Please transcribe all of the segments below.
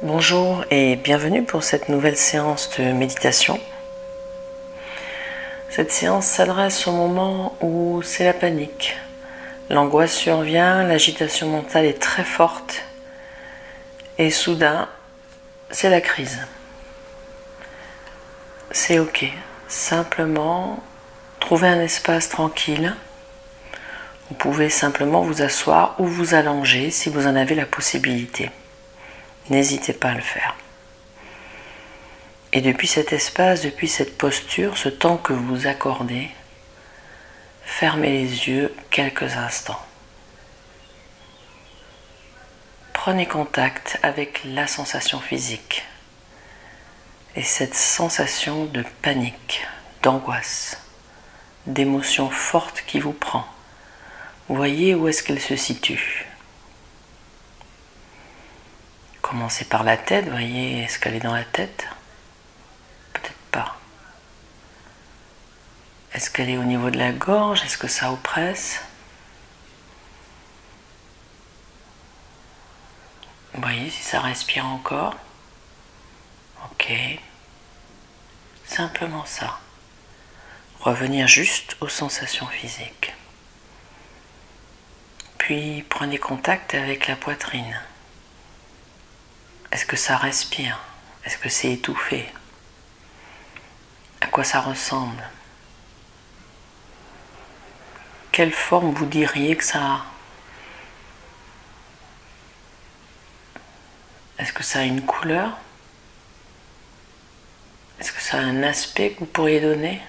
Bonjour et bienvenue pour cette nouvelle séance de méditation. Cette séance s'adresse au moment où c'est la panique. L'angoisse survient, l'agitation mentale est très forte et soudain, c'est la crise. C'est ok. Simplement, trouvez un espace tranquille. Vous pouvez simplement vous asseoir ou vous allonger si vous en avez la possibilité. N'hésitez pas à le faire. Et depuis cet espace, depuis cette posture, ce temps que vous accordez, fermez les yeux quelques instants. Prenez contact avec la sensation physique et cette sensation de panique, d'angoisse, d'émotion forte qui vous prend. Voyez où est-ce qu'elle se situe. Commencez par la tête, voyez, est-ce qu'elle est dans la tête ? Peut-être pas. Est-ce qu'elle est au niveau de la gorge ? Est-ce que ça oppresse ? Voyez si ça respire encore. Ok. Simplement ça. Revenir juste aux sensations physiques. Puis prenez contact avec la poitrine. Est-ce que ça respire ? Est-ce que c'est étouffé ? À quoi ça ressemble ? Quelle forme vous diriez que ça a ? Est-ce que ça a une couleur ? Est-ce que ça a un aspect que vous pourriez donner ?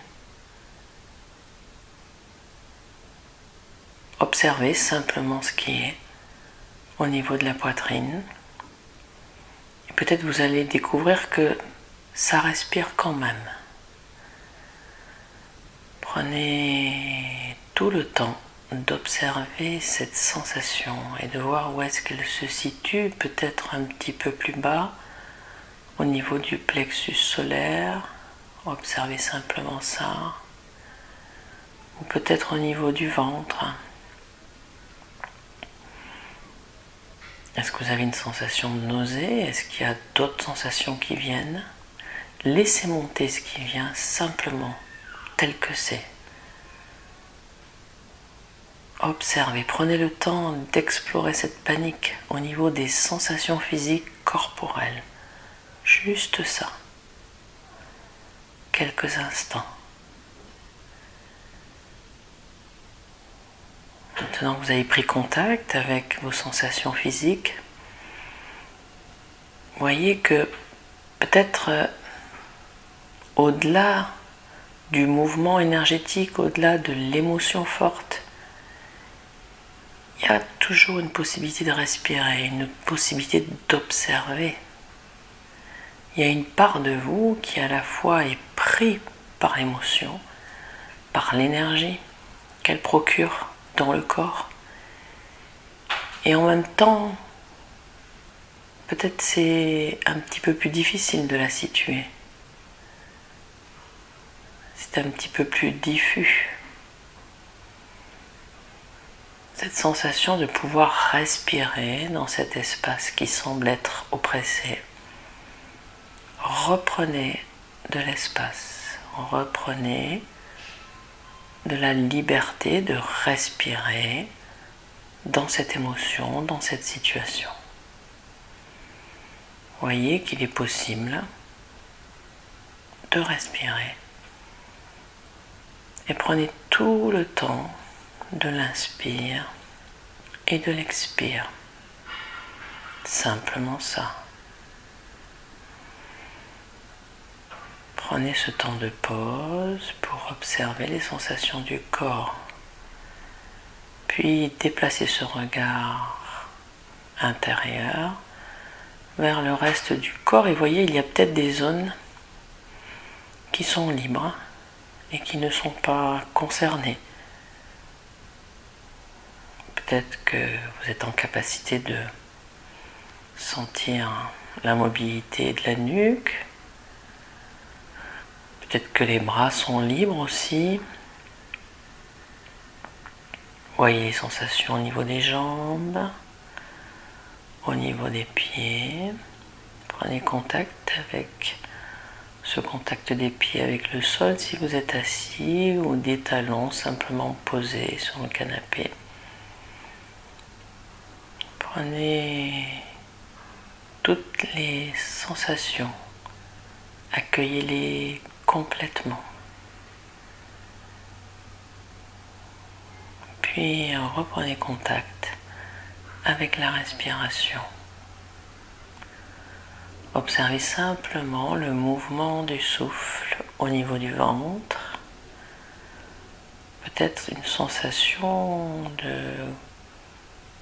Observez simplement ce qui est au niveau de la poitrine. Et peut-être vous allez découvrir que ça respire quand même. Prenez tout le temps d'observer cette sensation et de voir où est-ce qu'elle se situe, peut-être un petit peu plus bas, au niveau du plexus solaire. Observez simplement ça. Ou peut-être au niveau du ventre. Est-ce que vous avez une sensation de nausée ? Est-ce qu'il y a d'autres sensations qui viennent ? Laissez monter ce qui vient simplement tel que c'est. Observez, prenez le temps d'explorer cette panique au niveau des sensations physiques corporelles. Juste ça. Quelques instants. Maintenant que vous avez pris contact avec vos sensations physiques, voyez que peut-être au-delà du mouvement énergétique, au-delà de l'émotion forte, il y a toujours une possibilité de respirer, une possibilité d'observer. Il y a une part de vous qui à la fois est pris par l'émotion, par l'énergie qu'elle procure dans le corps. Et en même temps, peut-être c'est un petit peu plus difficile de la situer. C'est un petit peu plus diffus. Cette sensation de pouvoir respirer dans cet espace qui semble être oppressé. Reprenez de l'espace, reprenez de la liberté de respirer dans cette émotion, dans cette situation. Voyez qu'il est possible de respirer et prenez tout le temps de l'inspire et de l'expire. Simplement ça. Prenez ce temps de pause pour observer les sensations du corps. Puis déplacez ce regard intérieur vers le reste du corps et voyez, il y a peut-être des zones qui sont libres et qui ne sont pas concernées. Peut-être que vous êtes en capacité de sentir la mobilité de la nuque. Peut-être que les bras sont libres aussi. Voyez les sensations au niveau des jambes, au niveau des pieds. Prenez contact avec ce contact des pieds avec le sol si vous êtes assis ou des talons simplement posés sur le canapé. Prenez toutes les sensations, accueillez-les complètement. Puis reprenez contact avec la respiration. Observez simplement le mouvement du souffle au niveau du ventre. Peut-être une sensation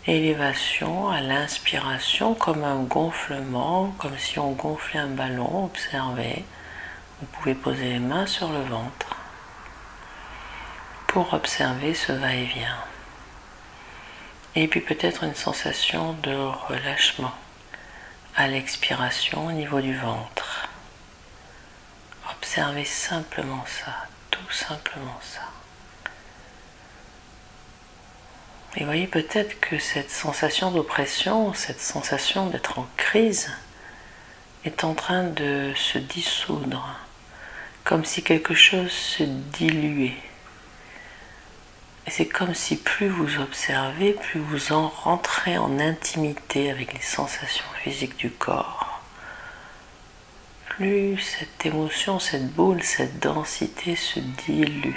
d'élévation à l'inspiration, comme un gonflement, comme si on gonflait un ballon. Observez. Vous pouvez poser les mains sur le ventre pour observer ce va-et-vient. Et puis peut-être une sensation de relâchement à l'expiration au niveau du ventre. Observez simplement ça, tout simplement ça. Et voyez peut-être que cette sensation d'oppression, cette sensation d'être en crise, est en train de se dissoudre, comme si quelque chose se diluait. Et c'est comme si plus vous observez, plus vous en rentrez en intimité avec les sensations physiques du corps, plus cette émotion, cette boule, cette densité se dilue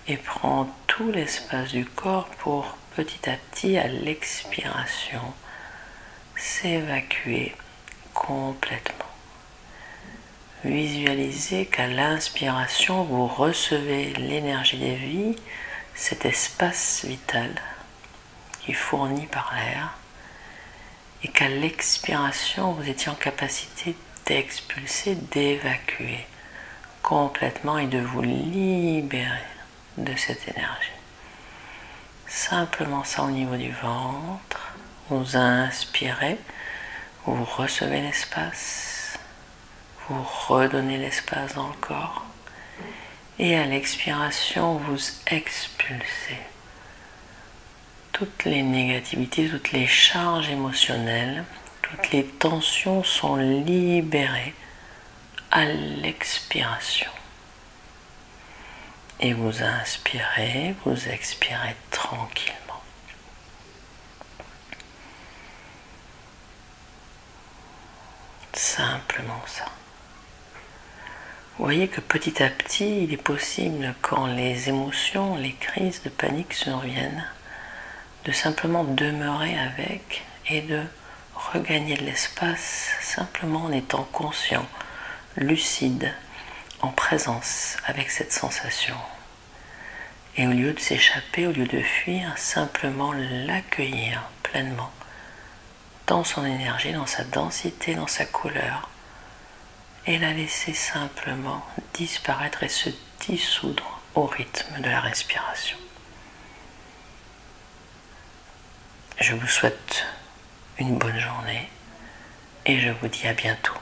et prend tout l'espace du corps pour petit à petit, à l'expiration, s'évacuer complètement. Visualisez qu'à l'inspiration, vous recevez l'énergie des vies, cet espace vital qui est fourni par l'air, et qu'à l'expiration, vous étiez en capacité d'expulser, d'évacuer complètement et de vous libérer de cette énergie. Simplement ça au niveau du ventre. Vous inspirez, vous recevez l'espace, vous redonnez l'espace dans le corps. Et à l'expiration, vous expulsez toutes les négativités, toutes les charges émotionnelles, toutes les tensions sont libérées à l'expiration. Et vous inspirez, vous expirez tranquillement. Simplement ça. Vous voyez que petit à petit, il est possible, quand les émotions, les crises de panique surviennent, de simplement demeurer avec et de regagner de l'espace simplement en étant conscient, lucide, en présence avec cette sensation. Et au lieu de s'échapper, au lieu de fuir, simplement l'accueillir pleinement dans son énergie, dans sa densité, dans sa couleur, et la laisser simplement disparaître et se dissoudre au rythme de la respiration. Je vous souhaite une bonne journée et je vous dis à bientôt.